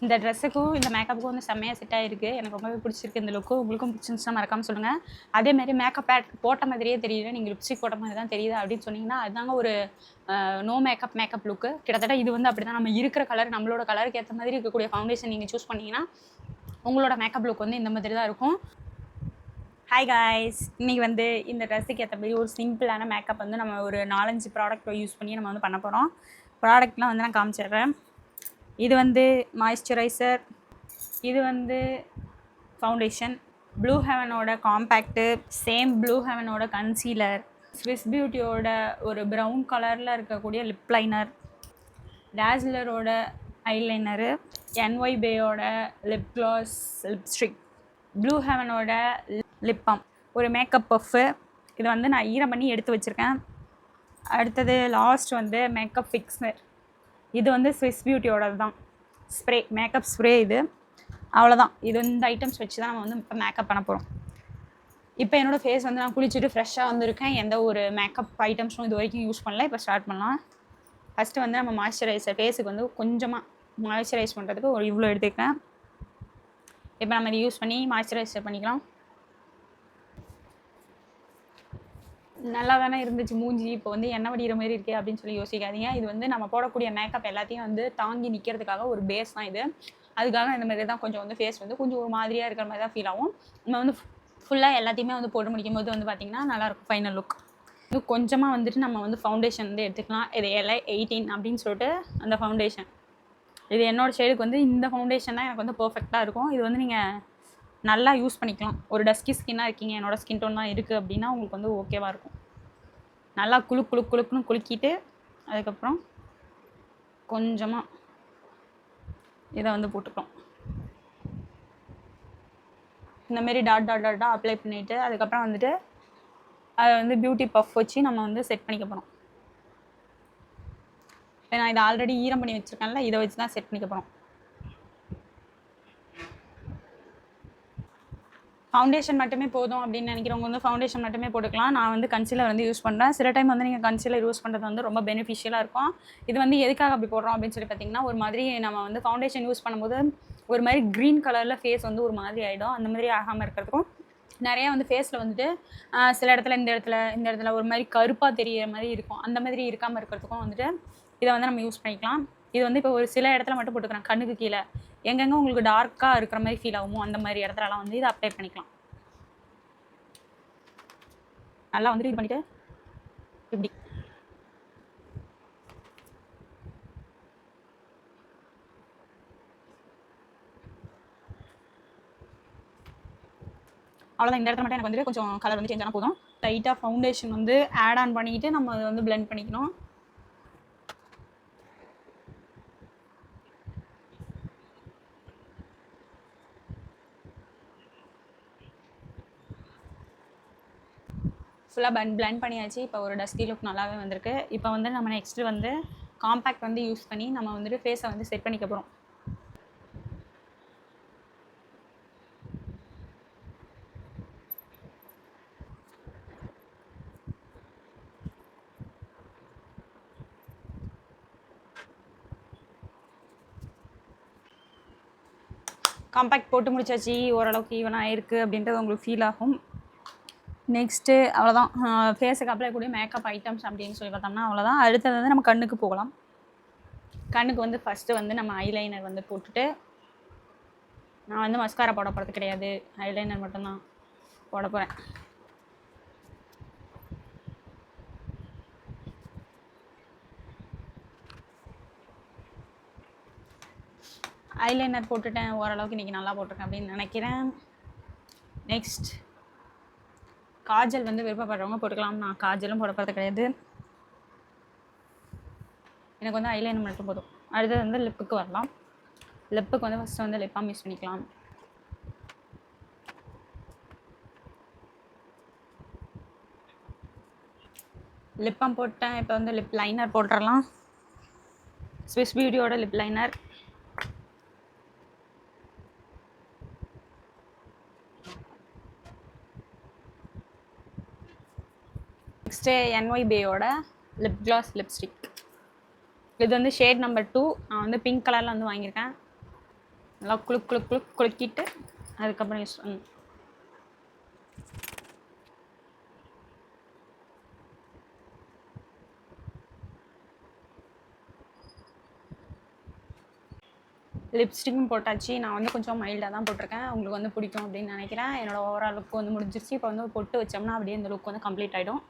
இந்த ட்ரெஸ்ஸுக்கும் இந்த மேக்கப்புக்கும் வந்து செம்மையாக செட் ஆகிருக்கு. எனக்கு ரொம்பவே பிடிச்சிருக்கு இந்த லுக்கு. உங்களுக்கும் பிடிச்சிருந்துச்சுன்னா மறக்காமல் சொல்லுங்கள். அதேமாதிரி மேக்கப் பேட் போட்ட மாதிரியே தெரியல, நீங்கள் லிப்ஸ்டிக் போட்ட மாதிரி தான் தெரியுது அப்படின்னு சொன்னீங்கன்னா அதுதாங்க ஒரு நோ மேக்கப் லுக்கு. கிட்டத்தட்ட இது வந்து அப்படி தான், நம்ம இருக்கிற கலர் நம்மளோட கலருக்கு ஏற்ற மாதிரி இருக்கக்கூடிய ஃபவுண்டேஷன் நீங்கள் சூஸ் பண்ணிங்கன்னா உங்களோட மேக்கப் லுக் வந்து இந்த மாதிரி தான் இருக்கும். ஹாய் காய்ஸ், இன்றைக்கி வந்து இந்த ட்ரெஸ்ஸுக்கு ஏற்ற மாதிரி ஒரு சிம்பிளான மேக்கப் வந்து நம்ம ஒரு 4-5 ப்ராடக்ட் யூஸ் பண்ணி நம்ம வந்து பண்ண போகிறோம். ப்ராடக்ட்லாம் வந்து நான் காமிச்சிடுறேன். இது வந்து மாய்ஸ்சரைசர், இது வந்து ஃபவுண்டேஷன், ப்ளூ ஹெவனோட காம்பேக்ட்டு, சேம் ப்ளூ ஹெவனோட கன்சீலர், ஸ்விஸ் பியூட்டியோட ஒரு ப்ரௌன் கலரில் இருக்கக்கூடிய லிப் லைனர், டேஸ்லரோட ஐலைனரு, என்ஒய் பேயோட லிப் க்ளாஸ் லிப்ஸ்டிக், ப்ளூ ஹெவனோட லிப் பாம், ஒரு மேக்கப் பஃப்பு. இதை வந்து நான் ஈரம் பண்ணி எடுத்து வச்சுருக்கேன். அடுத்தது லாஸ்ட் வந்து மேக்கப் ஃபிக்ஸர். இது வந்து ஸ்விஸ் பியூட்டியோடது தான், ஸ்ப்ரே, மேக்கப் ஸ்ப்ரே. இது அவ்வளோதான். இது இந்த ஐட்டம்ஸ் வச்சு தான் நம்ம வந்து இப்போ மேக்கப் பண்ண போகிறோம். இப்போ என்னோடய ஃபேஸ் வந்து நான் குளிச்சுட்டு ஃப்ரெஷ்ஷாக வந்திருக்கேன். எந்த ஒரு மேக்கப் ஐட்டம்ஸும் இது வரைக்கும் யூஸ் பண்ணல. இப்போ ஸ்டார்ட் பண்ணலாம். ஃபஸ்ட்டு வந்து நம்ம மாய்ஸ்சரைசர், ஃபேஸுக்கு வந்து கொஞ்சமாக மாய்ஸ்சரைஸ் பண்ணுறதுக்கு ஒரு இவ்வளோ எடுத்துக்கிறேன். இப்போ நம்ம இதை யூஸ் பண்ணி மாய்ஸ்சரைசர் பண்ணிக்கலாம். நல்லா தானே இருந்துச்சு மூஞ்சி, இப்போ வந்து எண்ணெய் வடிகிற மாதிரி இருக்கே அப்படின்னு சொல்லி யோசிக்காதீங்க. இது வந்து நம்ம போடக்கூடிய மேக்கப் எல்லாத்தையும் வந்து தாங்கி நிற்கிறதுக்காக ஒரு பேஸ் தான் இது. அதுக்காக இந்த மாதிரி தான் கொஞ்சம் வந்து ஃபேஸ் வந்து கொஞ்சம் ஒரு மாதிரியாக இருக்கிற மாதிரி தான் ஃபீல் ஆகும். நம்ம வந்து ஃபுல்லாக எல்லாத்தையுமே வந்து போட்டு முடிக்கும் போது வந்து பார்த்திங்கன்னா நல்லாயிருக்கும் ஃபைனல் லுக். இது கொஞ்சமாக வந்துட்டு நம்ம வந்து ஃபவுண்டேஷன் வந்து எடுத்துக்கலாம். இது LA 18 அப்படின்னு சொல்லிட்டு அந்த ஃபவுண்டேஷன். இது என்னோடய ஷேடுக்கு வந்து இந்த ஃபவுண்டேஷன் தான் எனக்கு வந்து பர்ஃபெக்டாக இருக்கும். இது வந்து நீங்கள் நல்லா யூஸ் பண்ணிக்கலாம். ஒரு டஸ்கி ஸ்கின்னாக இருக்கீங்க, என்னோடய ஸ்கின் டோன் தான் இருக்குது அப்படின்னா உங்களுக்கு வந்து ஓகேவாக இருக்கும். நல்லா குளுக்குன்னு குலுக்கிட்டு அதுக்கப்புறம் கொஞ்சமாக இதை வந்து போட்டுக்கலாம். இந்தமாரி டாட்டாக அப்ளை பண்ணிவிட்டு அதுக்கப்புறம் வந்துட்டு அதை வந்து பியூட்டி பஃப் வச்சு நம்ம வந்து செட் பண்ணிக்க போகிறோம். நான் இதை ஆல்ரெடி ஈரம் பண்ணி வச்சுருக்கேன்ல, இதை வச்சு தான் செட் பண்ணிக்க போகிறோம். ஃபவுண்டேஷன் மட்டுமே போதும் அப்படின்னு நினைக்கிறவங்க வந்து ஃபவுண்டேஷன் மட்டுமே போட்டுக்கலாம். நான் வந்து கன்சீலர் வந்து யூஸ் பண்ணுறேன். சில டைம் வந்து நீங்கள் கன்சீலர் யூஸ் பண்ணுறது வந்து ரொம்ப பெனிஃபிஷியலாக இருக்கும். இது வந்து எதுக்காக அப்படி போடுறோம் அப்படின்னு சொல்லி பார்த்தீங்கன்னா, ஒரு மாதிரி நம்ம வந்து ஃபவுண்டேஷன் யூஸ் பண்ணும்போது ஒரு மாதிரி க்ரீன் கலரில் ஃபேஸ் வந்து ஒரு மாதிரி ஆகிடும். அந்த மாதிரி ஆகாமல் இருக்கிறதுக்கும், நிறையா வந்து ஃபேஸில் வந்துட்டு சில இடத்துல இந்த இடத்துல ஒரு மாதிரி கருப்பாக தெரிகிற மாதிரி இருக்கும். அந்த மாதிரி இருக்காமல் இருக்கிறதுக்கும் வந்துட்டு இதை வந்து நம்ம யூஸ் பண்ணிக்கலாம். இது வந்து இப்போ ஒரு சில இடத்துல மட்டும் போட்டுக்கிறேன், கண்ணுக்கு கீழே. எங்கெங்கே உங்களுக்கு டார்க்காக இருக்கிற மாதிரி ஃபீல் ஆகுமோ அந்த மாதிரி இடத்துலலாம் வந்து இதை அப்ளை பண்ணிக்கலாம். நல்லா வந்துட்டு இது பண்ணிவிட்டு இப்படி அவ்வளோதான். இந்த இடத்துல மட்டும் எனக்கு வந்து கொஞ்சம் கலர் வந்து சேஞ்ச் ஆனால் போதும். லைட்டாக ஃபவுண்டேஷன் வந்து ஆட் ஆன் பண்ணிக்கிட்டு நம்ம அதை வந்து பிளெண்ட் பண்ணிக்கணும். ஃபுல்லாக பிளெண்ட் பண்ணியாச்சு. இப்போ ஒரு டஸ்கி லுக் நல்லாவே வந்திருக்கு. இப்போ வந்து நம்ம நெக்ஸ்ட்டு வந்து காம்பேக்ட் வந்து யூஸ் பண்ணி நம்ம வந்துட்டு ஃபேஸை வந்து செட் பண்ணிக்க போகிறோம். காம்பேக்ட் போட்டு முடிச்சாச்சு, ஓரளவுக்கு ஈவனாக இருக்குது அப்படின்றது உங்களுக்கு ஃபீல் ஆகும். நெக்ஸ்ட்டு அவ்வளோதான். ஃபேஸுக்கு அப்ளை கூடிய மேக்கப் ஐட்டம்ஸ் அப்படின்னு சொல்லி பார்த்தோம்னா அவ்வளோதான். அடுத்தது வந்து நம்ம கண்ணுக்கு போகலாம். கண்ணுக்கு வந்து ஃபஸ்ட்டு வந்து நம்ம ஐலைனர் வந்து போட்டுட்டு, நான் வந்து மஸ்காரா போட போகிறது கிடையாது, ஐலைனர் மட்டும்தான் போட போகிறேன். ஐலைனர் போட்டுட்டேன், ஓரளவுக்கு இன்றைக்கி நல்லா போட்டிருக்கேன் அப்படின்னு நினைக்கிறேன். நெக்ஸ்ட் காஜல் வந்து விருப்பப்படுறவங்க போட்டுக்கலாம். நான் காஜலும் போட போகிறது கிடையாது, எனக்கு வந்து ஐலைனர் மட்டும் போதும். அடுத்தது வந்து லிப்புக்கு வரலாம். லிப்புக்கு வந்து ஃபஸ்ட்டு வந்து லிப் பாம் யூஸ் பண்ணிக்கலாம். லிப் பாம் போட்டேன். இப்போ வந்து லிப் லைனர் போட்டுடலாம். ஸ்விஸ் பியூட்டியோட லிப் லைனர். நெக்ஸ்ட்டு என்ஒய் பேயோட லிப் க்ளாஸ் லிப்ஸ்டிக். இது வந்து ஷேட் நம்பர் 2. நான் வந்து பிங்க் கலரில் வந்து வாங்கியிருக்கேன். நல்லா குலுக்கிட்டு அதுக்கப்புறம் யூஸ் பண்ணணும். லிப்ஸ்டிக்கும் போட்டாச்சு. நான் வந்து கொஞ்சம் மைல்டாக தான் போட்டிருக்கேன். உங்களுக்கு வந்து பிடிக்கும் அப்படின்னு நினைக்கிறேன். என்னோட ஓவரால் லுக் வந்து முடிஞ்சிருச்சு. இப்போ வந்து பொட்டு வச்சோம்னா அப்படியே இந்த லுக் வந்து கம்ப்ளீட் ஆகிடும்.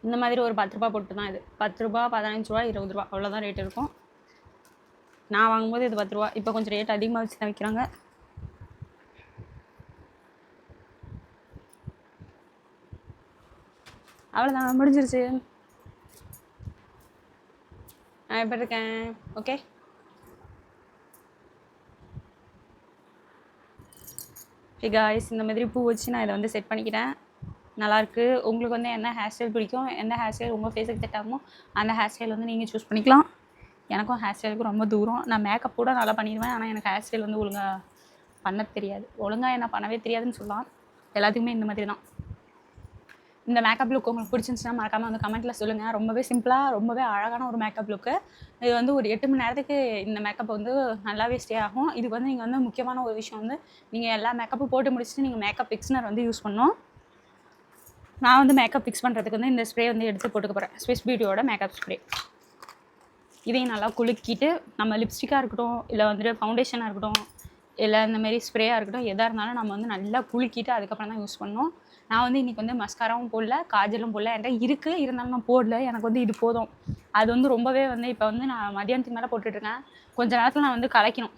இந்த மாதிரி ஒரு 10 ரூபா பொட்டு தான் இது. 10 ரூபா, 15 ரூபா, 20 ரூபா அவ்வளோதான் ரேட் இருக்கும். நான் வாங்கும்போது இது 10 ரூபா. இப்போ கொஞ்சம் ரேட் அதிகமாக வச்சு தான் விற்கிறாங்க. அவ்வளோதான் முடிஞ்சிருச்சு. நான் எப்படி இருக்கேன்? ஓகே. காய்ஸ், இந்த மாதிரி பூ வச்சு நான் இதை வந்து செட் பண்ணிக்கிறேன். நல்லாயிருக்கு. உங்களுக்கு வந்து என்ன ஹேர் ஸ்டைல் பிடிக்கும், எந்த ஹேர் ஸ்டைல் உங்கள் ஃபேஸுக்கு செட் ஆகுமோ அந்த ஹேர் ஸ்டைல் வந்து நீங்கள் சூஸ் பண்ணிக்கலாம். எனக்கும் ஹேர் ஸ்டைலுக்கு ரொம்ப தூரம். நான் மேக்கப் கூட நல்லா பண்ணிடுவேன். ஆனால் எனக்கு ஹேர் ஸ்டைல் வந்து ஒழுங்காக பண்ண தெரியாது. ஒழுங்காக என்ன பண்ணவே தெரியாதுன்னு சொல்லலாம். எல்லாத்துக்குமே இந்த மாதிரி தான். இந்த மேக்கப் லுக் உங்களுக்கு பிடிச்சிருந்துச்சுன்னா மறக்காமல் வந்து கமெண்ட்டில் சொல்லுங்கள். ரொம்பவே சிம்பிளாக, ரொம்பவே அழகான ஒரு மேக்கப் லுக்கு. இது வந்து ஒரு 8 மணி நேரத்துக்கு இந்த மேக்கப் வந்து நல்லாவே ஸ்டே ஆகும். இதுக்கு வந்து நீங்கள் வந்து முக்கியமான ஒரு விஷயம் வந்து நீங்கள் எல்லா மேக்கப்பும் போட்டு முடிச்சுட்டு நீங்கள் மேக்கப் ஃபிக்ஸ்னர் வந்து யூஸ் பண்ணணும். நான் வந்து மேக்கப் ஃபிக்ஸ் பண்ணுறதுக்கு வந்து இந்த ஸ்ப்ரே வந்து எடுத்து போட்டுக்க போகிறேன். ஸ்விஸ் பியூட்டியோட மேக்கப் ஸ்ப்ரே. இதையும் நல்லா குலுக்கிட்டு நம்ம லிப்ஸ்டிக்காக இருக்கட்டும், இல்லை வந்துட்டு ஃபவுண்டேஷனாக இருக்கட்டும், இல்லை இந்த மாதிரி ஸ்ப்ரேயாக இருக்கட்டும், எதாக இருந்தாலும் நம்ம வந்து நல்லா குலுக்கிட்டு அதுக்கப்புறம் தான் யூஸ் பண்ணணும். நான் வந்து இன்றைக்கி வந்து மஸ்காராவும் போடல, காஜலும் போடல. என்கிட்ட இருக்குது, இருந்தாலும் நான் போடல. எனக்கு வந்து இது போதும். அது வந்து ரொம்பவே வந்து இப்போ வந்து நான் மதியானத்துக்கு மேலே போட்டுட்ருக்கேன். கொஞ்சம் நேரத்தில் நான் வந்து கலைக்கணும்.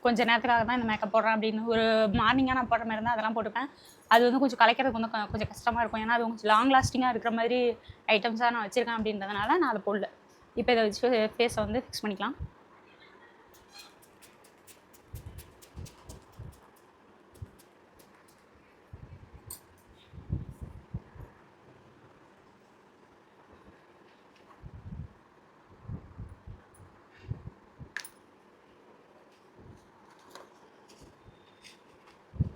கொஞ்சம் நேரத்துக்காக தான் இந்த மேக்கப் போடுறேன் அப்படின்னு. ஒரு மார்னிங்காக நான் போடுற மாதிரி இருந்தால் அதெல்லாம் போட்டுப்பேன். அது வந்து கொஞ்சம் கலைக்கிறதுக்கு வந்து கொஞ்சம் கஷ்டமாக இருக்கும். ஏன்னா அது கொஞ்சம் லாங் லாஸ்டிங்காக இருக்கிற மாதிரி ஐட்டம்ஸாக நான் வச்சுருக்கேன் அப்படின்றதுனால நான் அதை போடல. இப்போ இதை வச்சு ஃபேஸை வந்து ஃபிக்ஸ் பண்ணிக்கலாம்.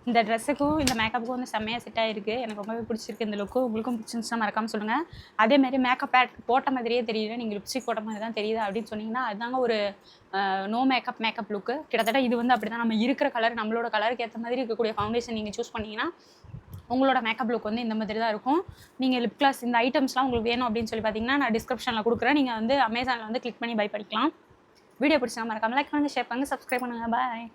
இந்த ட்ரெஸ்ஸுக்கும் இந்த மேக்கப்புக்கும் வந்து செம்மையாக செட் ஆகிருக்கு. எனக்கு ரொம்பவே பிடிச்சிருக்கு இந்த லுக்கு. உங்களுக்கும் பிடிச்சிருந்துச்சுன்னா மறக்காமல் சொல்லுங்கள். அதேமாதிரி மேக்கப் பேட் போட்ட மாதிரியே தெரியல, நீங்கள் லிப்ஸ்டிக் போட்ட மாதிரி தான் தெரியுது அப்படின்னு சொன்னீங்கன்னா அதுதாங்க ஒரு நோ மேக்கப் லுக்கு. கிட்டத்தட்ட இது வந்து அப்படி தான். நம்ம இருக்கிற கலர், நம்மளோட கலருக்கு ஏற்ற மாதிரி இருக்கக்கூடிய ஃபவுண்டேஷன் நீங்கள் சூஸ் பண்ணிங்கன்னா உங்களோட மேக்கப் லுக் வந்து இந்த மாதிரி தான் இருக்கும். நீங்கள் லிப் கிளாஸ் இந்த ஐட்டம்ஸ்லாம் உங்களுக்கு வேணும் அப்படின்னு சொல்லி பார்த்தீங்கன்னா நான் டிஸ்கிரிப்ஷனில் கொடுக்குறேன். நீங்கள் வந்து அமேசானில் வந்து கிளிக் பண்ணி பை பண்ணிக்கலாம். வீடியோ பிடிச்சா மறக்காமல் லைக் பண்ணுங்கள், ஷேர் பண்ணுங்கள், சப்ஸ்கிரைப் பண்ணுங்கள். பாய்.